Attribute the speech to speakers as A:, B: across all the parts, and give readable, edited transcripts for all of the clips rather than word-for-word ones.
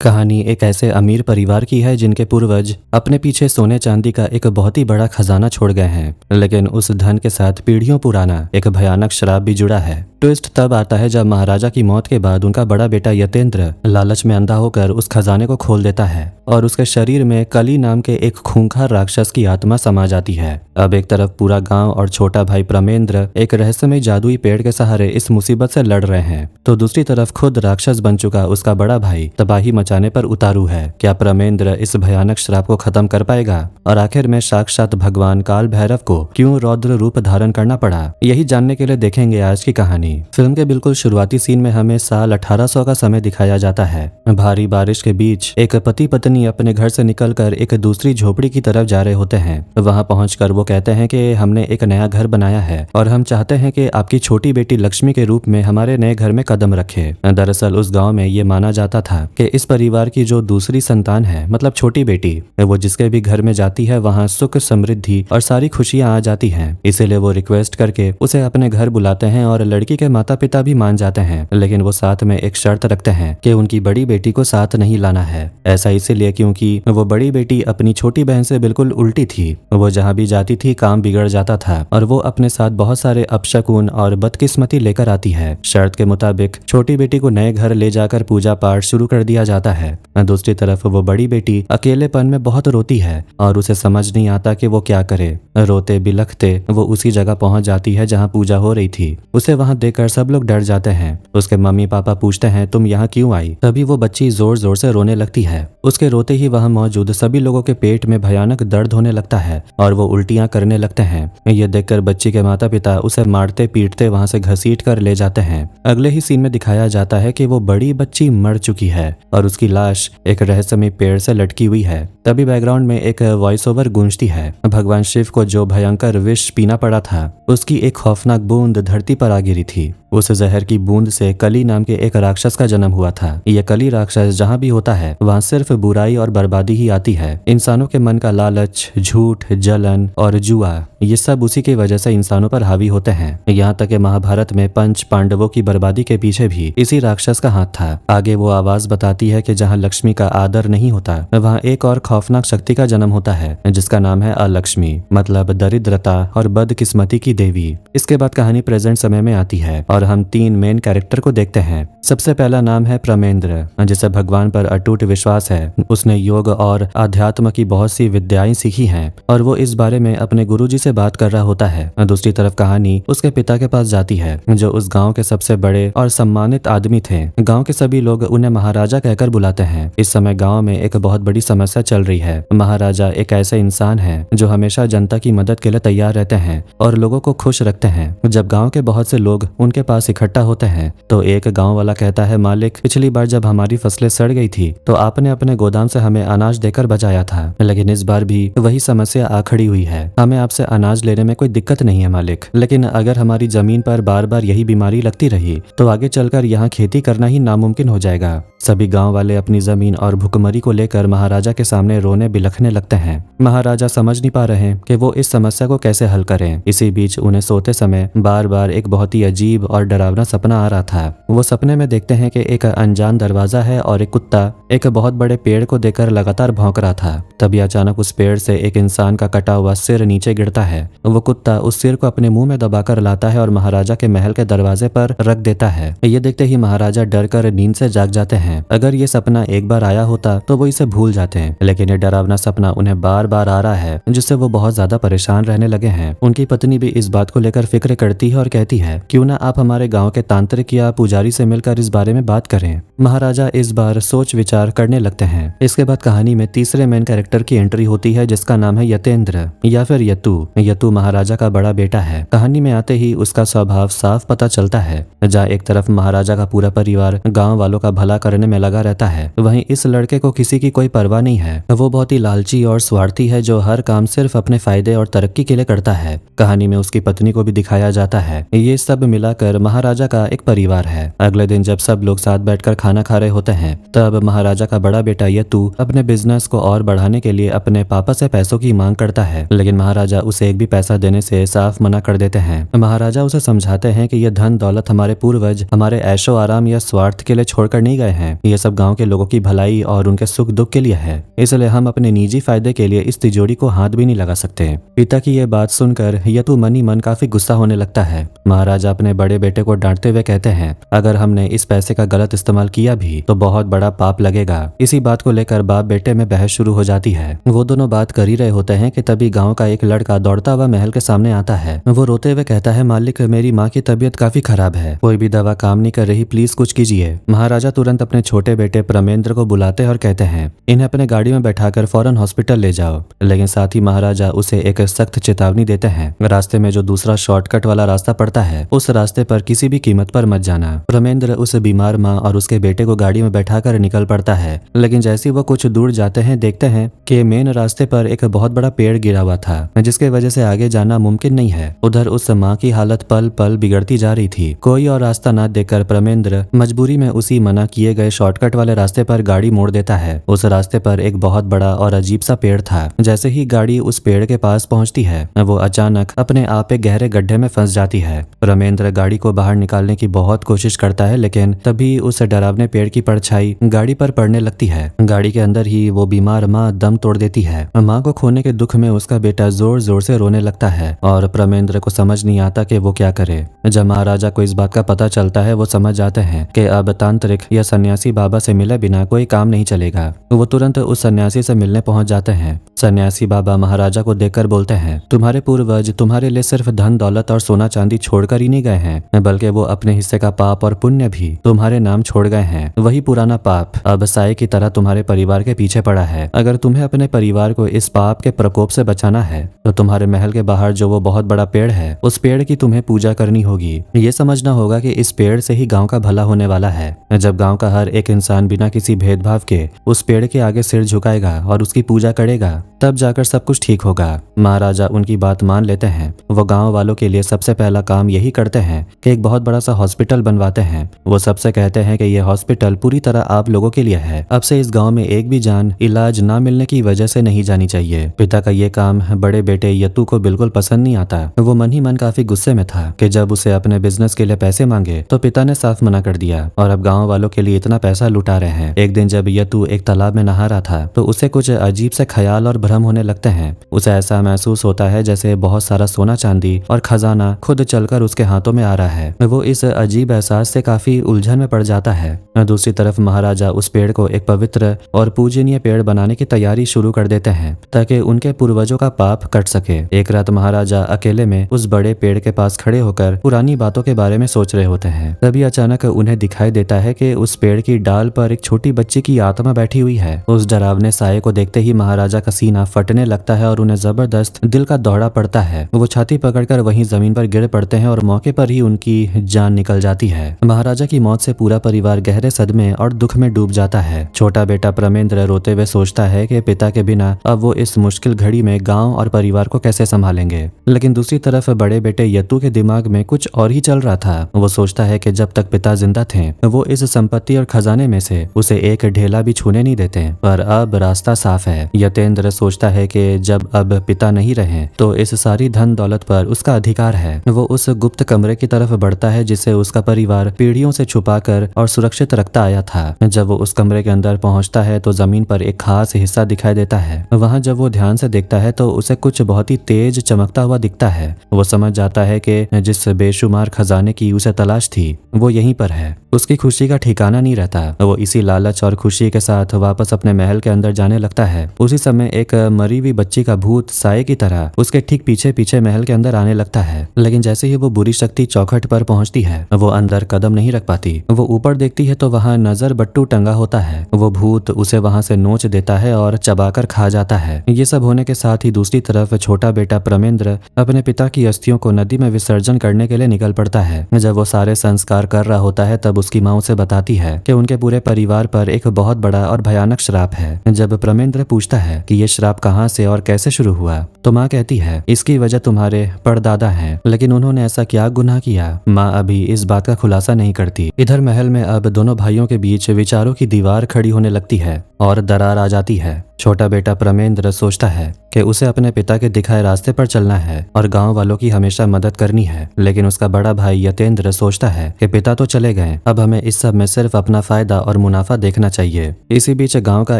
A: कहानी एक ऐसे अमीर परिवार की है जिनके पूर्वज अपने पीछे सोने चांदी का एक बहुत ही बड़ा खजाना छोड़ गए हैं, लेकिन उस धन के साथ पीढ़ियों पुराना एक भयानक श्राप भी जुड़ा है। ट्विस्ट तब आता है जब महाराजा की मौत के बाद उनका बड़ा बेटा यतेंद्र लालच में अंधा होकर उस खजाने को खोल देता है और उसके शरीर में कली नाम के एक खूंखार राक्षस की आत्मा समा जाती है। अब एक तरफ पूरा गांव और छोटा भाई प्रमेंद्र एक रहस्यमय जादुई पेड़ के सहारे इस मुसीबत से लड़ रहे हैं, तो दूसरी तरफ खुद राक्षस बन चुका उसका बड़ा भाई तबाही मचाने पर उतारू है। क्या प्रमेंद्र इस भयानक श्राप को खत्म कर पाएगा और आखिर में साक्षात भगवान काल भैरव को क्यों रौद्र रूप धारण करना पड़ा, यही जानने के लिए देखेंगे आज की कहानी। फिल्म के बिल्कुल शुरुआती सीन में हमें साल 1800 का समय दिखाया जाता है। भारी बारिश के बीच एक पति पत्नी अपने घर से निकलकर एक दूसरी झोपड़ी की तरफ जा रहे होते हैं। वहां पहुंचकर वो कहते हैं कि हमने एक नया घर बनाया है और हम चाहते हैं कि आपकी छोटी बेटी लक्ष्मी के रूप में हमारे नए घर में कदम रखे। दरअसल उस गांव में ये माना जाता था कि इस परिवार की जो दूसरी संतान है, मतलब छोटी बेटी, वो जिसके भी घर में जाती है वहाँ सुख समृद्धि और सारी खुशियां आ जाती हैं। इसीलिए वो रिक्वेस्ट करके उसे अपने घर बुलाते हैं और लड़की के माता पिता भी मान जाते हैं, लेकिन वो साथ में एक शर्त रखते हैं कि उनकी बड़ी बेटी को साथ नहीं लाना है। ऐसा इसीलिए क्योंकि वो बड़ी बेटी अपनी छोटी बहन से बिल्कुल उल्टी थी। वो जहाँ भी जाती थी काम बिगड़ जाता था और वो अपने साथ बहुत सारे अपशकुन और बदकिस्मती लेकर आती है। शर्त के मुताबिक छोटी बेटी को नए घर ले जाकर पूजा पाठ शुरू कर दिया जाता है। दूसरी तरफ वो बड़ी बेटी अकेलेपन में बहुत रोती है और उसे समझ नहीं आता कि वो क्या करे। रोते बिलखते वो उसी जगह पहुंच जाती है जहां पूजा हो रही थी। उसे वहां देखकर सब लोग डर जाते हैं। उसके मम्मी पापा पूछते हैं तुम यहाँ क्यों आई? तभी वो बच्ची जोर जोर से रोने लगती है। उसके रोते ही वहां मौजूद सभी लोगों के पेट में भयानक दर्द होने लगता है और वो उल्टियां करने लगते हैं। ये देखकर बच्ची के माता पिता उसे मारते पीटते वहां से घसीट कर ले जाते हैं। अगले ही सीन में दिखाया जाता है कि वो बड़ी बच्ची मर चुकी है और उसकी लाश एक रहस्यमय पेड़ से लटकी हुई है। तभी बैकग्राउंड में एक वॉइस ओवर गूंजती है। भगवान शिव को जो भयंकर विष पीना पड़ा था उसकी एक खौफनाक बूंद धरती पर आ गिरी थी। उस जहर की बूंद से कली नाम के एक राक्षस का जन्म हुआ था। यह कली राक्षस जहाँ भी होता है वहाँ सिर्फ बुराई और बर्बादी ही आती है। इंसानों के मन का लालच, झूठ, जलन और जुआ, ये सब उसी की वजह से इंसानों पर हावी होते हैं। यहाँ तक कि महाभारत में पंच पांडवों की बर्बादी के पीछे भी इसी राक्षस का हाथ था। आगे वो आवाज बताती है कि जहाँ लक्ष्मी का आदर नहीं होता वहाँ एक और खौफनाक शक्ति का जन्म होता है जिसका नाम है अलक्ष्मी, मतलब दरिद्रता और बदकिस्मती की देवी। इसके बाद कहानी प्रेजेंट समय में आती है और हम 3 मेन कैरेक्टर को देखते हैं। सबसे पहला नाम है प्रमेंद्र, जिसे भगवान पर अटूट विश्वास है। उसने योग और आध्यात्म की बहुत सी विद्याएं सीखी हैं और वो इस बारे में अपने गुरुजी से बात कर रहा होता है। दूसरी तरफ कहानी उसके पिता के पास जाती है जो उस गांव के सबसे बड़े और सम्मानित आदमी थे। गांव के सभी लोग उन्हें महाराजा कहकर बुलाते हैं। इस समय गांव में एक बहुत बड़ी समस्या चल रही है। महाराजा एक ऐसे इंसान है जो हमेशा जनता की मदद के लिए तैयार रहते हैं और लोगों को खुश रखते हैं। जब गाँव के बहुत से लोग उनके पास इकट्ठा होते हैं तो एक गांव वाला कहता है, मालिक, पिछली बार जब हमारी फसलें सड़ गई थी तो आपने अपने गोदाम से हमें अनाज देकर बचाया था, लेकिन इस बार भी वही समस्या आ खड़ी हुई है। हमें आपसे अनाज लेने में कोई दिक्कत नहीं है मालिक, लेकिन अगर हमारी जमीन पर बार बार यही बीमारी लगती रही तो आगे चलकर यहाँ खेती करना ही नामुमकिन हो जाएगा। सभी गांव वाले अपनी जमीन और भुखमरी को लेकर महाराजा के सामने रोने बिलखने लगते हैं। महाराजा समझ नहीं पा रहे कि वो इस समस्या को कैसे हल करें। इसी बीच उन्हें सोते समय बार बार एक बहुत ही अजीब और डरावना सपना आ रहा था। वो सपने में देखते हैं कि एक अनजान दरवाजा है और एक कुत्ता एक बहुत बड़े पेड़ को देखकर लगातार भौंक रहा था। तभी अचानक उस पेड़ से एक इंसान का कटा हुआ सिर नीचे गिरता है। वो कुत्ता उस सिर को अपने मुंह में दबाकर लाता है और महाराजा के महल के दरवाजे पर रख देता है। ये देखते ही महाराजा डर कर नींद से जाग जाते हैं। अगर ये सपना एक बार आया होता तो वो इसे भूल जाते हैं, लेकिन ये डरावना सपना उन्हें बार बार आ रहा है जिससे वो बहुत ज्यादा परेशान रहने लगे हैं। उनकी पत्नी भी इस बात को लेकर फिक्र करती है और कहती है, क्यों ना आप हमारे गाँव के तांत्रिक या पुजारी से मिलकर इस बारे में बात करें। महाराजा इस बार सोच विचार करने लगते हैं। इसके बाद कहानी में तीसरे मेन कैरेक्टर की एंट्री होती है जिसका नाम है यतेंद्र या फिर यतु। यतु महाराजा का बड़ा बेटा है। कहानी में आते ही उसका स्वभाव साफ पता चलता है। जहाँ एक तरफ महाराजा का पूरा परिवार गाँव वालों का भला करने में लगा रहता है, वहीं इस लड़के को किसी की कोई परवाह नहीं है। वो बहुत ही लालची और स्वार्थी है जो हर काम सिर्फ अपने फायदे और तरक्की के लिए करता है। कहानी में उसकी पत्नी को भी दिखाया जाता है। ये सब मिलाकर अंदर महाराजा का एक परिवार है। अगले दिन जब सब लोग साथ बैठकर खाना खा रहे होते हैं तब महाराजा का बड़ा बेटा यतु अपने बिजनेस को और बढ़ाने के लिए अपने पापा से पैसों की मांग करता है, लेकिन महाराजा उसे एक भी पैसा देने से साफ मना कर देते हैं। महाराजा उसे समझाते हैं कि यह धन दौलत हमारे पूर्वज हमारे ऐशो आराम या स्वार्थ के लिए छोड़कर नहीं गए हैं, ये सब गांव के लोगों की भलाई और उनके सुख दुख के लिए है, इसलिए हम अपने निजी फायदे के लिए इस तिजोरी को हाथ भी नहीं लगा सकते। पिता की यह बात सुनकर यतु मन ही मन काफी गुस्सा होने लगता है। महाराजा अपने बड़े बेटे को डांटते हुए कहते हैं, अगर हमने इस पैसे का गलत इस्तेमाल किया भी तो बहुत बड़ा पाप लगेगा। इसी बात को लेकर बाप बेटे में बहस शुरू हो जाती है। वो दोनों बात कर ही रहे होते हैं कि तभी गांव का एक लड़का दौड़ता हुआ महल के सामने आता है। वो रोते हुए कहता है, मालिक मेरी माँ की तबीयत काफी खराब है, कोई भी दवा काम नहीं कर रही, प्लीज कुछ कीजिए। महाराजा तुरंत अपने छोटे बेटे प्रमेंद्र को बुलाते हैं और कहते हैं, इन्हें अपने गाड़ी में बैठाकर फौरन हॉस्पिटल ले जाओ। लेकिन साथ ही महाराजा उसे एक सख्त चेतावनी देते हैं, रास्ते में जो दूसरा शॉर्टकट वाला रास्ता पड़ता है उस रास्ते पर किसी भी कीमत पर मत जाना। प्रमेंद्र उस बीमार माँ और उसके बेटे को गाड़ी में बैठाकर निकल पड़ता है, लेकिन जैसे वो कुछ दूर जाते हैं देखते हैं कि मेन रास्ते पर एक बहुत बड़ा पेड़ गिरा हुआ था, जिसके वजह से आगे जाना मुमकिन नहीं है। उधर उस माँ की हालत पल पल बिगड़ती जा रही थी। कोई और रास्ता न देखकर प्रमेंद्र मजबूरी में उसी मना किए गए शॉर्टकट वाले रास्ते पर गाड़ी मोड़ देता है। उस रास्ते पर एक बहुत बड़ा और अजीब सा पेड़ था। जैसे ही गाड़ी उस पेड़ के पास पहुंचती है वो अचानक अपने आप एक गहरे गड्ढे में फंस जाती है। प्रमेंद्र गाड़ी को बाहर निकालने की बहुत कोशिश करता है, लेकिन तभी उस डरावने पेड़ की परछाई गाड़ी पर पड़ने लगती है। गाड़ी के अंदर ही वो बीमार माँ दम तोड़ देती है। माँ को खोने के दुख में उसका बेटा जोर जोर से रोने लगता है और प्रमेंद्र को समझ नहीं आता कि वो क्या करे। जब महाराजा को इस बात का पता चलता है वो समझ जाते हैं कि अब तांत्रिक या सन्यासी बाबा से मिले बिना कोई काम नहीं चलेगा। वो तुरंत उस सन्यासी से मिलने पहुंच जाते हैं। सन्यासी बाबा महाराजा को देखकर बोलते हैं, तुम्हारे पूर्वज तुम्हारे लिए सिर्फ धन दौलत और सोना चांदी छोड़कर ही नहीं गए हैं, बल्कि वो अपने हिस्से का पाप और पुण्य भी तुम्हारे नाम छोड़ गए हैं। वही पुराना पाप अब साए की तरह तुम्हारे परिवार के पीछे पड़ा है। अगर तुम्हें अपने परिवार को इस पाप के प्रकोप से बचाना है तो तुम्हारे महल के बाहर जो वो बहुत बड़ा पेड़ है उस पेड़ की तुम्हें पूजा करनी होगी। ये समझना होगा कि इस पेड़ से ही गांव का भला होने वाला है। जब गांव का हर एक इंसान बिना किसी भेदभाव के उस पेड़ के आगे सिर झुकाएगा और उसकी पूजा करेगा तब जाकर सब कुछ ठीक होगा। महाराजा उनकी बात मान लेते हैं। वो गांव वालों के लिए सबसे पहला काम यही करते हैं कि एक बहुत बड़ा सा हॉस्पिटल बनवाते हैं। वो सबसे कहते हैं कि ये हॉस्पिटल पूरी तरह आप लोगों के लिए है। अब से इस गांव में एक भी जान इलाज ना मिलने की वजह से नहीं जानी चाहिए। पिता का ये काम बड़े बेटे यतु को बिल्कुल पसंद नहीं आता। वो मन ही मन काफी गुस्से में था कि जब उसे अपने बिजनेस के लिए पैसे मांगे तो पिता ने साफ मना कर दिया और अब गाँव वालों के लिए इतना पैसा लुटा रहे हैं। एक दिन जब यतु एक तालाब में नहा रहा था तो उसे कुछ अजीब से ख्याल और भ्रम होने लगते हैं। उसे ऐसा महसूस होता है जैसे बहुत सारा सोना चांदी और खजाना खुद चलकर उसके हाथों में आ रहा है। वो इस अजीब एहसास से काफी उलझन में पड़ जाता है। दूसरी तरफ महाराजा उस पेड़ को एक पवित्र और पूजनीय पेड़ बनाने की तैयारी शुरू कर देते हैं ताकि उनके पूर्वजों का पाप कट सके। एक रात महाराजा अकेले में उस बड़े पेड़ के पास खड़े होकर पुरानी बातों के बारे में सोच रहे होते हैं। तभी अचानक उन्हें दिखाई देता है कि उस पेड़ की डाल पर एक छोटी बच्ची की आत्मा बैठी हुई है। उस डरावने साये को देखते ही महाराजा का सीना फटने लगता है और उन्हें जबरदस्त दिल का दौरा पड़ता है। वो छाती पकड़कर वहीं जमीन पर गिर पड़ते हैं और मौके पर ही उनकी जान निकल जाती है। महाराजा की मौत से पूरा परिवार गहरे सदमे और दुख में डूब जाता है। छोटा बेटा प्रमेंद्र रोते हुए सोचता है कि पिता के बिना अब वो इस मुश्किल घड़ी में गांव और परिवार को कैसे संभालेंगे। लेकिन दूसरी तरफ बड़े बेटे यतु के दिमाग में कुछ और ही चल रहा था। वो सोचता है कि जब तक पिता जिंदा थे वो इस संपत्ति और खजाने में से उसे एक ढेला भी छूने नहीं देते, पर अब रास्ता साफ है। यतेंद्र सोचता है कि जब अब पिता नहीं रहे तो इस सारी धन दौलत पर उसका अधिकार है। वो उस गुप्त कमरे की तरफ बढ़ता है जिसे उसका परिवार पीढ़ियों से छुपाकर और सुरक्षित रखता आया था। जब वो उस कमरे के अंदर पहुंचता है तो जमीन पर एक खास हिस्सा दिखाई देता है। वहां जब वो ध्यान से देखता है तो उसे कुछ बहुत ही तेज चमकता हुआ दिखता है। वो समझ जाता है कि जिस बेशुमार खजाने की उसे तलाश थी वो यहीं पर है। उसकी खुशी का ठिकाना नहीं रहता। वो इसी लालच और खुशी के साथ वापस अपने महल के अंदर जाने लगता है। उसी समय एक मरी हुई बच्ची का भूत साये की तरह उसके ठीक पीछे पीछे महल के अंदर आने लगता है। लेकिन जैसे ही वो बुरी शक्ति चौखट पर पहुंचती है वो अंदर कदम नहीं रख पाती। वो ऊपर देखती है तो वहां नजर बट्टू टंगा होता है। वो भूत उसे वहां से नोच देता है और चबाकर खा जाता है। ये सब होने के साथ ही दूसरी तरफ छोटा बेटा प्रमेंद्र अपने पिता की अस्थियों को नदी में विसर्जन करने के लिए निकल पड़ता है। जब वो सारे संस्कार कर रहा होता है तब उसकी माँ उसे बताती है कि उनके पूरे परिवार पर एक बहुत बड़ा और भयानक श्राप है। जब प्रमेंद्र पूछता है कि ये श्राप कहाँ से और कैसे शुरू हुआ तो माँ कहती है इसकी वजह तुम्हारे परदादा हैं, लेकिन उन्होंने ऐसा क्या गुनाह किया गया। माँ अभी इस बात का खुलासा नहीं करती। इधर महल में अब दोनों भाइयों के बीच विचारों की दीवार खड़ी होने लगती है और दरार आ जाती है। छोटा बेटा प्रमेंद्र सोचता है कि उसे अपने पिता के दिखाए रास्ते पर चलना है और गांव वालों की हमेशा मदद करनी है, लेकिन उसका बड़ा भाई यतेंद्र सोचता है कि पिता तो चले गए, अब हमें इस सब में सिर्फ अपना फायदा और मुनाफा देखना चाहिए। इसी बीच गांव का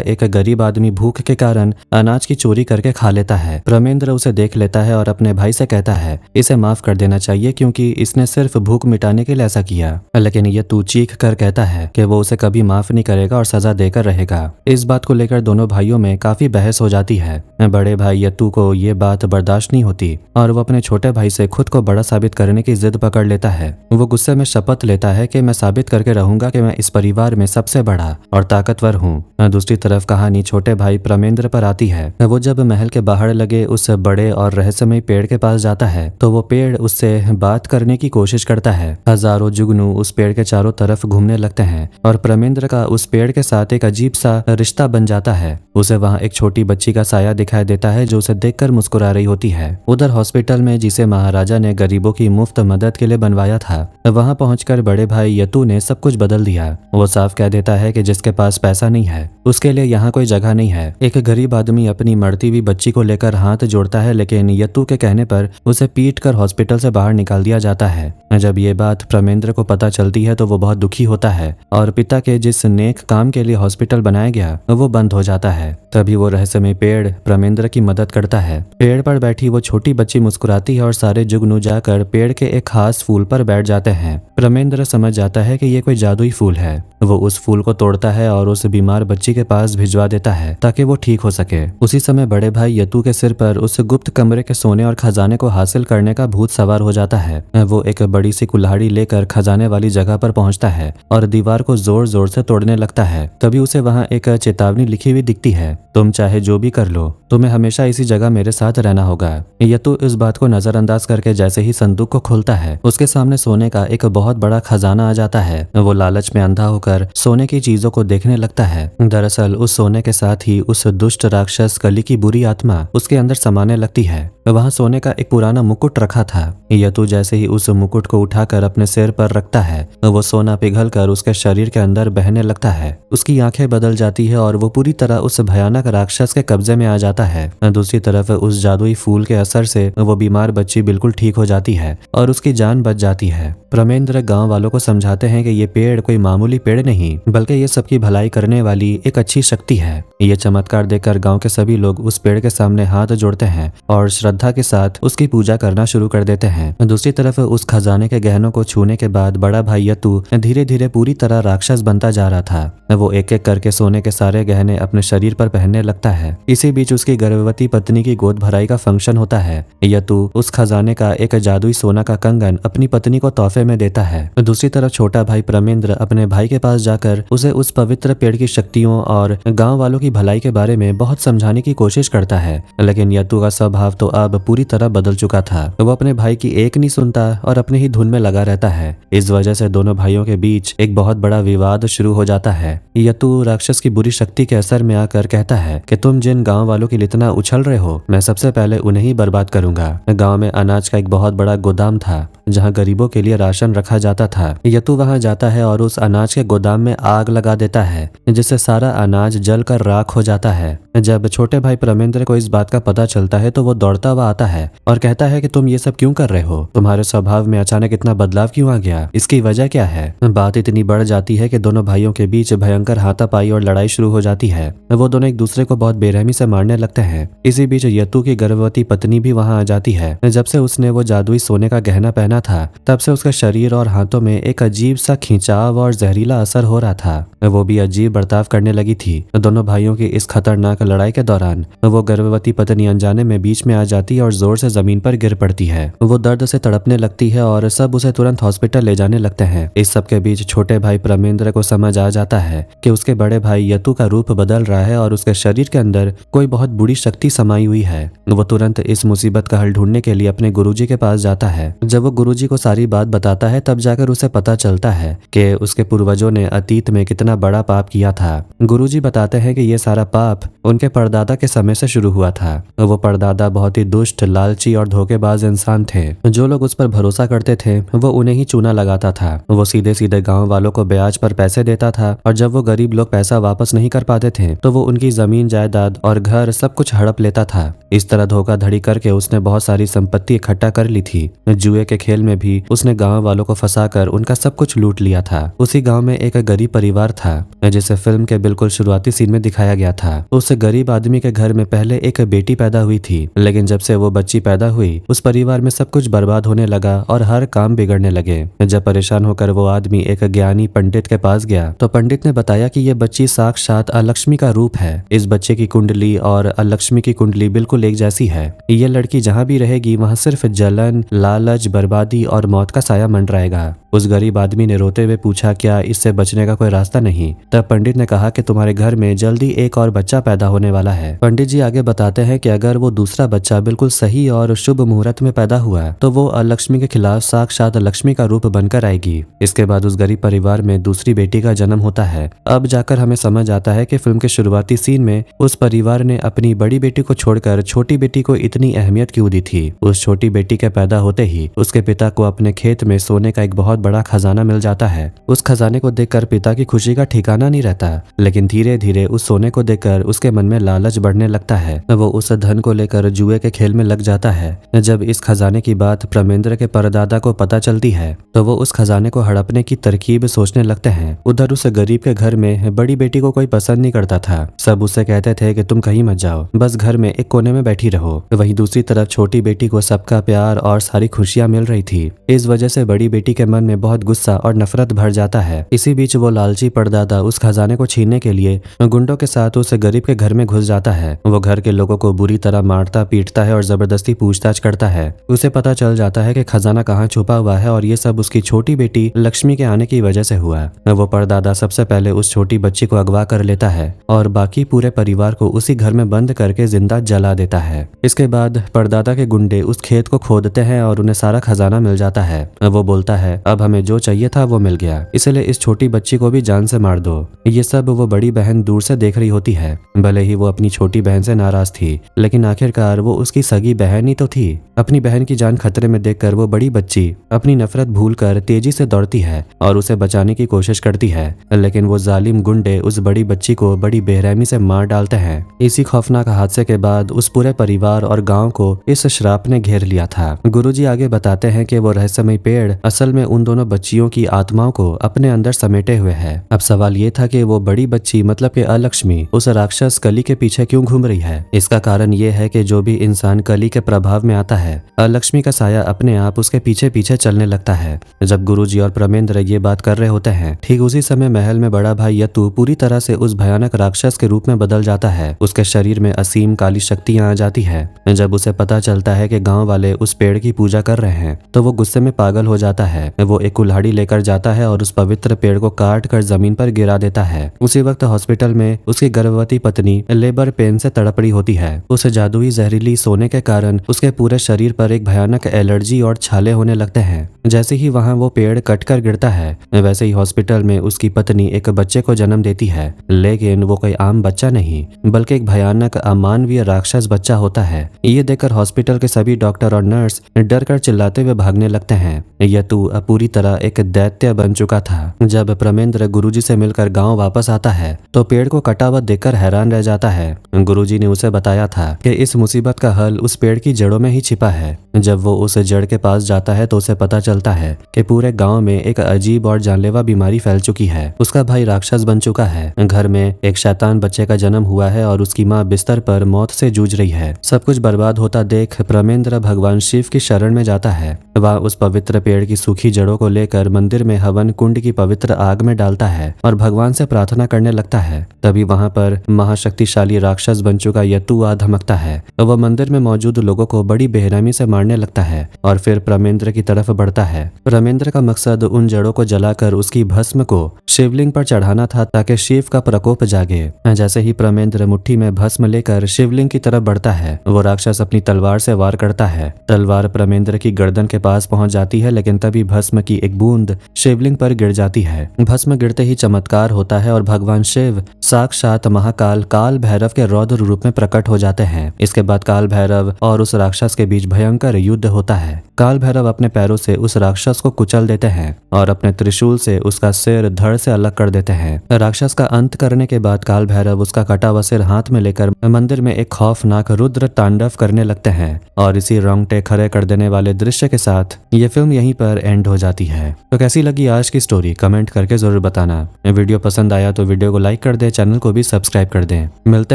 A: एक गरीब आदमी भूख के कारण अनाज की चोरी करके खा लेता है। प्रमेंद्र उसे देख लेता है और अपने भाई से कहता है इसे माफ कर देना चाहिए क्योंकि इसने सिर्फ भूख मिटाने के लिए ऐसा किया, लेकिन ये तू चीख कर कहता है कि वो उसे कभी माफ नहीं करेगा और सजा देकर रहेगा। इस बात को लेकर दोनों भाइयों में काफी बहस हो जाती है। बड़े भाई यत्तू को ये बात बर्दाश्त नहीं होती और वो अपने छोटे भाई से खुद को बड़ा साबित करने की जिद पकड़ लेता है। वो गुस्से में शपथ लेता है कि मैं साबित करके रहूंगा कि मैं इस परिवार में सबसे बड़ा और ताकतवर हूँ। दूसरी तरफ कहानी छोटे भाई प्रमेंद्र पर आती है। वो जब महल के बाहर लगे उस बड़े और रहस्यमय पेड़ के पास जाता है तो वो पेड़ उससे बात करने की कोशिश करता है। हजारों जुगनू उस पेड़ के चारों तरफ घूमने लगते हैं और प्रमेंद्र का उस पेड़ के साथ एक अजीब सा रिश्ता बन जाता है। उसे वहाँ एक छोटी बच्ची का साया दिखाई देता है जो उसे देखकर मुस्कुरा रही होती है। उधर हॉस्पिटल में जिसे महाराजा ने गरीबों की मुफ्त मदद के लिए बनवाया था, वहाँ पहुंचकर बड़े भाई यतू ने सब कुछ बदल दिया। वो साफ कह देता है कि जिसके पास पैसा नहीं है उसके लिए यहाँ कोई जगह नहीं है। एक गरीब आदमी अपनी मरती हुई बच्ची को लेकर हाथ जोड़ता है, लेकिन यतू के कहने पर उसे पीट कर हॉस्पिटल से बाहर निकाल दिया जाता है। जब ये बात प्रमेंद्र को पता चलती है तो वो बहुत दुखी होता है और पिता के जिस नेक काम के लिए हॉस्पिटल बनाया गया वो बंद हो जाता है। तभी वो रहस्यमय पेड़ प्रमेंद्र की मदद करता है। पेड़ पर बैठी वो छोटी बच्ची मुस्कुराती है और सारे जुगनू जाकर पेड़ के एक खास फूल पर बैठ जाते हैं। प्रमेंद्र समझ जाता है कि ये कोई जादुई फूल है। वो उस फूल को तोड़ता है और उस बीमार बच्ची के पास भिजवा देता है ताकि वो ठीक हो सके। उसी समय बड़े भाई यतू के सिर पर उस गुप्त कमरे के सोने और खजाने को हासिल करने का भूत सवार हो जाता है। वो एक बड़ी सी कुल्हाड़ी लेकर खजाने वाली जगह पर पहुंचता है और दीवार को जोर जोर से तोड़ने लगता है। तभी उसे वहां एक चेतावनी लिखी हुई दिखती है, तुम चाहे जो भी कर लो, तुम्हें हमेशा इसी जगह मेरे साथ रहना होगा। यतू इस बात को नजरअंदाज करके जैसे ही संदूक को खोलता है उसके सामने सोने का एक बहुत बड़ा खजाना आ जाता है। वो लालच में अंधा होकर सोने की चीजों को देखने लगता है। दरअसल उस सोने के साथ ही उस दुष्ट राक्षस कली की बुरी आत्मा उसके अंदर समाने लगती है। वहां सोने का एक पुराना मुकुट रखा था। यतू जैसे ही उस मुकुट को उठाकर अपने सिर पर रखता है वो सोना पिघलकर उसके शरीर के अंदर बहने लगता है। उसकी आंखें बदल जाती है और वो पूरी तरह उस भयानक राक्षस के कब्जे में आ जाता है। दूसरी तरफ उस जादुई फूल के असर से वो बीमार बच्ची बिल्कुल ठीक हो जाती है और उसकी जान बच जाती है। प्रमेंद्र गांव वालों को समझाते हैं कि ये पेड़ कोई मामूली पेड़ नहीं बल्कि ये सबकी भलाई करने वाली एक अच्छी शक्ति है। ये चमत्कार देखकर गांव के सभी लोग उस पेड़ के सामने हाथ जोड़ते हैं और श्रद्धा के साथ उसकी पूजा करना शुरू कर देते हैं। दूसरी तरफ उस खजाने के गहनों को छूने के बाद बड़ा भाई यतू धीरे धीरे पूरी तरह राक्षस बनता जा रहा था। वो एक एक करके सोने के सारे गहने अपने शरीर पर पहनने लगता है। इसी बीच उसकी गर्भवती पत्नी की गोद भराई का फंक्शन होता है। यतू उस खजाने का एक जादुई सोना का कंगन अपनी पत्नी को तोहफे में देता है। दूसरी तरफ छोटा भाई प्रमेंद्र अपने भाई के पास जाकर उसे उस पवित्र पेड़ की शक्तियों और गांव वालों की भलाई के बारे में बहुत समझाने की कोशिश करता है, लेकिन यतू का स्वभाव तो अब पूरी तरह बदल चुका था। वो अपने भाई की एक नहीं सुनता और अपने ही धुन में लगा रहता है। इस वजह से दोनों भाइयों के बीच एक बहुत बड़ा विवाद शुरू हो जाता है। यतू राक्षस की बुरी शक्ति के असर में आकर कहता है कि तुम जिन गांव वालों के लिए इतना उछल रहे हो, मैं सबसे पहले उन्हें ही बर्बाद करूंगा। गांव में अनाज का एक बहुत बड़ा गोदाम था जहां गरीबों के लिए राशन रखा जाता था। यतू वहां जाता है और उस अनाज के गोदाम में आग लगा देता है जिससे सारा अनाज जलकर राख हो जाता है। जब छोटे भाई प्रमेंद्र को इस बात का पता चलता है तो वो दौड़ता हुआ आता है और कहता है कि तुम ये सब क्यों कर रहे हो, तुम्हारे स्वभाव में अचानक इतना बदलाव क्यों आ गया, इसकी वजह क्या है। बात इतनी बढ़ जाती है कि दोनों भाइयों के बीच भयंकर हाथापाई और लड़ाई शुरू हो जाती है। वो दोनों एक दूसरे को बहुत बेरहमी से मारने लगते हैं। इसी बीच यतू की गर्भवती पत्नी भी वहां आ जाती है। जब से उसने वो जादुई सोने का गहना पहना था तब से उसके शरीर और हाथों में एक अजीब सा खिंचाव और जहरीला असर हो रहा था। वो भी अजीब बर्ताव करने लगी थी। दोनों भाइयों की इस खतरनाक लड़ाई के दौरान वो गर्भवती पत्नी अनजाने में बीच में आ जाती है और जोर से जमीन पर गिर पड़ती है। वो दर्द से तड़पने लगती है और सब उसे तुरंत हॉस्पिटल ले जाने लगते हैं। इस सब के बीच छोटे भाई प्रमेंद्र को समझ आ जाता है कि उसके बड़े भाई यतू का रूप बदल रहा है और उसके शरीर के अंदर कोई बहुत बुरी शक्ति समाई हुई है। वो तुरंत इस मुसीबत का हल ढूंढने के लिए अपने गुरुजी के पास जाता है। जब वो गुरुजी को सारी बात बताता है तब जाकर उसे पता चलता है कि उसके पूर्वजों ने अतीत में कितना बड़ा पाप किया था। गुरुजी बताते हैं कि ये सारा पाप उनके परदादा के समय से शुरू हुआ था। वो परदादा बहुत ही दुष्ट, लालची और धोखेबाज इंसान थे। जो लोग उस पर भरोसा करते थे वो उन्हें ही चूना लगाता था। वो सीधे सीधे गांव वालों को ब्याज पर पैसे देता था और जब वो गरीब लोग पैसा वापस नहीं कर पाते थे तो वो उनकी जमीन, जायदाद और घर सब कुछ हड़प लेता था। इस तरह धोखाधड़ी करके उसने बहुत सारी संपत्ति इकट्ठा कर ली थी। जुए के खेल में भी उसने गांव वालों को फंसाकर उनका सब कुछ लूट लिया था। उसी गांव में एक गरीब परिवार था जिसे फिल्म के बिल्कुल शुरुआती सीन में दिखाया गया था। उस गरीब आदमी के घर में पहले एक बेटी पैदा हुई थी, लेकिन जब से वो बच्ची पैदा हुई उस परिवार में सब कुछ बर्बाद होने लगा और हर काम बिगड़ने लगे। जब परेशान होकर वो आदमी एक ज्ञानी पंडित के पास गया तो पंडित ने बताया कि ये बच्ची साक्षात अलक्ष्मी का रूप है। इस बच्चे की कुंडली और अलक्ष्मी की कुंडली बिल्कुल एक जैसी है। ये लड़की जहाँ भी रहेगी वहाँ सिर्फ जलन, लालच, बर्बादी और मौत का साया मंडराएगा। उस गरीब आदमी ने रोते हुए पूछा, क्या इससे बचने का कोई रास्ता नहीं? तब पंडित ने कहा कि तुम्हारे घर में जल्दी एक और बच्चा पैदा होने वाला है। पंडित जी आगे बताते हैं कि अगर वो दूसरा बच्चा बिल्कुल सही और शुभ मुहूर्त में पैदा हुआ तो वो अलक्ष्मी के खिलाफ साक्षात लक्ष्मी का रूप बनकर आएगी। इसके बाद उस गरीब परिवार में दूसरी बेटी का जन्म होता है। अब जाकर हमें समझ आता है कि फिल्म के शुरुआती सीन में उस परिवार ने अपनी बड़ी बेटी को छोड़कर छोटी बेटी को इतनी अहमियत क्यों दी थी। उस छोटी बेटी के पैदा होते ही उसके पिता को अपने खेत में सोने का एक बहुत बड़ा खजाना मिल जाता है। उस खजाने को देखकर पिता की खुशी का ठिकाना नहीं रहता, लेकिन धीरे धीरे उस सोने को देखकर उसके मन में लालच बढ़ने लगता है। वो उस धन को लेकर जुए के खेल में लग जाता है। जब इस खजाने की बात प्रमेंद्र के परदादा को पता चलती है तो वो उस खजाने को हड़पने की तरकीब सोचने लगते हैं। उधर उस गरीब के घर में बड़ी बेटी को कोई पसंद नहीं करता था। सब उससे कहते थे कि तुम कहीं मत जाओ, बस घर में एक कोने में बैठी रहो। वहीं दूसरी तरफ छोटी बेटी को सबका प्यार और सारी खुशियां मिल रही थी। इस वजह से बड़ी बेटी के मन में बहुत गुस्सा और नफरत भर जाता है। इसी बीच वो लालची परदादा उस खजाने को छीनने के लिए गुंडों के साथ उस गरीब के घर में घुस जाता है। वो घर के लोगों को बुरी तरह मारता, पीटता है और जबरदस्ती पूछताछ करता है। उसे पता चल जाता है कि खजाना कहाँ छुपा हुआ है और ये सब उसकी छोटी बेटी लक्ष्मी के आने की वजह से हुआ। वो परदादा सबसे पहले उस छोटी बच्ची को अगवा कर लेता है और बाकी पूरे परिवार को उसी घर में बंद करके जिंदा जला देता है। इसके बाद परदादा के गुंडे उस खेत को खोदते हैं और उन्हें सारा खजाना मिल जाता है। वो बोलता है, अब हमें जो चाहिए था वो मिल गया, इसलिए इस छोटी बच्ची को भी जान से मार दो। ये सब वो बड़ी बहन दूर से देख रही होती है। भले ही वो अपनी छोटी बहन से नाराज थी, लेकिन आखिरकार वो उसकी सगी बहन ही तो थी। अपनी बहन की जान खतरे में देखकर वो बड़ी बच्ची अपनी नफरत भूलकर तेजी से दौड़ती है और उसे बचाने की कोशिश करती है, लेकिन वो जालिम गुंडे उस बड़ी बच्ची को बड़ी बेरहमी से मार डालते हैं। इसी खौफनाक हादसे के बाद उस पूरे परिवार और गांव को इस श्राप ने घेर लिया था। गुरुजी आगे बताते हैं कि वो रहस्यमय पेड़ असल में उन दोनों बच्चियों की आत्माओं को अपने अंदर समेटे हुए है। अब सवाल ये था कि वो बड़ी बच्ची मतलब कि अलक्ष्मी उस राक्षस कली के पीछे क्यों घूम रही है। इसका कारण ये है कि जो भी इंसान कली के प्रभाव में आता है, अलक्ष्मी का साया अपने आप उसके पीछे पीछे चलने लगता है। जब गुरुजी और प्रमेंद्र ये बात कर रहे होते हैं, ठीक उसी समय महल में बड़ा भाई यतु पूरी तरह से उस भयानक राक्षस के रूप में बदल जाता है। उसके शरीर में असीम काली शक्तियां आ जाती है। जब उसे पता चलता है कि गांव वाले उस पेड़ की पूजा कर रहे हैं तो वो गुस्से में पागल हो जाता है। वो एक कुल्हाड़ी लेकर जाता है और उस पवित्र पेड़ को काट कर जमीन पर गिरा देता है। उसी वक्त हॉस्पिटल में उसकी गर्भवती पत्नी लेबर पेन से तड़प रही होती है। उस जादुई जहरीली सोने के कारण उसके पूरे शरीर पर एक भयानक एलर्जी और छाले होने लगते हैं। जैसे ही वहां वो पेड़ कटकर गिरता है, वैसे ही हॉस्पिटल में उसकी पत्नी एक बच्चे को जन्म देती है, लेकिन वो कोई आम बच्चा नहीं बल्कि एक भयानक अमानवीय राक्षस बच्चा होता है। ये देखकर हॉस्पिटल के सभी डॉक्टर और नर्स डर कर चिल्लाते हुए भागने लगते हैं। यतु अब पूरी तरह एक दैत्य बन चुका था। जब प्रमेंद्र गुरुजी से मिलकर गांव वापस आता है तो पेड़ को कटा हुआ देखकर हैरान रह जाता है। गुरुजी ने उसे बताया था कि इस मुसीबत का हल उस पेड़ की जड़ों में ही छिपा है। जब वो उस जड़ के पास जाता है तो उसे पता चलता है कि पूरे गांव में एक अजीब और जानलेवा बीमारी फैल चुकी है। उसका भाई राक्षस बन चुका है। घर में एक शैतान बच्चे का जन्म हुआ है और उसकी माँ बिस्तर पर मौत से जूझ रही है। सब कुछ बर्बाद होता देख प्रमेंद्र भगवान शिव की शरण में जाता है। वह उस पवित्र पेड़ की सूखी जड़ों को लेकर मंदिर में हवन कुंड की पवित्र आग में डालता है और भगवान से प्रार्थना करने लगता है। तभी वहां पर महाशक्तिशाली राक्षस बन चुका यतु आ धमकता है। वह मंदिर में मौजूद लोगों को बड़ी बेरहमी से मारने लगता है और फिर प्रमेंद्र की तरफ बढ़ता है। प्रमेंद्र का मकसद उन जड़ों को जलाकर उसकी भस्म को शिवलिंग पर चढ़ाना था ताकि शिव का प्रकोप जागे। जैसे ही प्रमेंद्र मुट्ठी में भस्म लेकर शिवलिंग की तरफ बढ़ता है, वो राक्षस अपनी तलवार से वार करता है। तलवार प्रमेंद्र की गर्दन के पास पहुंच जाती है, लेकिन तभी भस्म की एक बूंद शिवलिंग पर गिर जाती है। भस्म गिरते ही चमत्कार होता है और भगवान शिव साक्षात महाकाल काल भैरव के रौद्र रूप में प्रकट हो जाते हैं। इसके बाद काल भैरव और उस राक्षस के बीच भयंकर युद्ध होता है। काल भैरव अपने पैरों से उस राक्षस को कुचल देते हैं और अपने त्रिशूल से उसका सिर धड़ से अलग कर देते हैं। राक्षस का अंत करने के बाद काल भैरव उसका कटा हुआ सिर हाथ में लेकर मंदिर में एक खौफनाक रुद्र तांडव करने लगते हैं और इसी रोंगटे खड़े कर देने वाले दृश्य के साथ ये फिल्म यहीं पर एंड हो जाती है। तो कैसी लगी आज की स्टोरी कमेंट करके जरूर बताना। वीडियो पसंद आया तो वीडियो को लाइक कर दें, चैनल को भी सब्सक्राइब कर दें। मिलते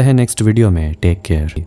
A: हैं नेक्स्ट वीडियो में। Take care.